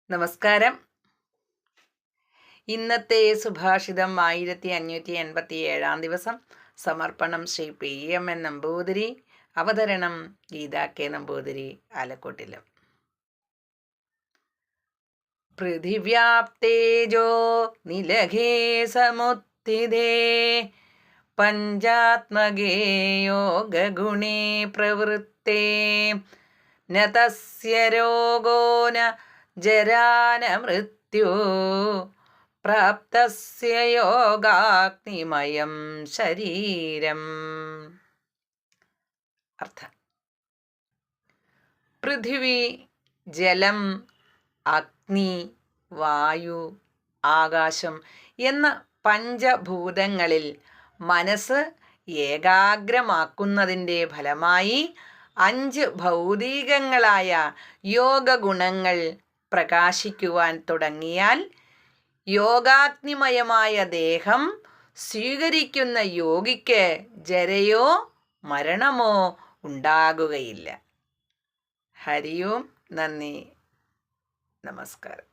നമസ്കാരം. ഇന്നത്തെ സുഭാഷിതം 1587 ദിവസം. സമർപ്പണം ശ്രീ PM നമ്പൂതിരി. അവതരണം ഗീതാ K നമ്പൂതിരി, ആലക്കോട്ടിലും. പൃഥിവ്യാപ്തേജോ നിലഘേ സമുത്തിതേ പഞ്ചാത്മകേ യോഗഗുണേ പ്രവൃത്തേ ന തസ്യ രോഗോ ന ജരാന മൃത്യു പ്രാപ്തസ്യ യോഗാഗ്നിമയം ശരീരം. അർത്ഥം: പൃഥിവി, ജലം, അഗ്നി, വായു, ആകാശം എന്ന പഞ്ചഭൂതങ്ങളിൽ മനസ്സ് ഏകാഗ്രമാക്കുന്നതിൻ്റെ ഫലമായി 5 ഭൗതികങ്ങളായ യോഗഗുണങ്ങൾ പ്രകാശിക്കുവാൻ തുടങ്ങിയാൽ യോഗാഗ്നിമയമായ ദേഹം സ്വീകരിക്കുന്ന യോഗിക്ക് ജരയോ മരണമോ ഉണ്ടാകുകയില്ല. ഹരി ഓം. നന്ദി. നമസ്കാരം.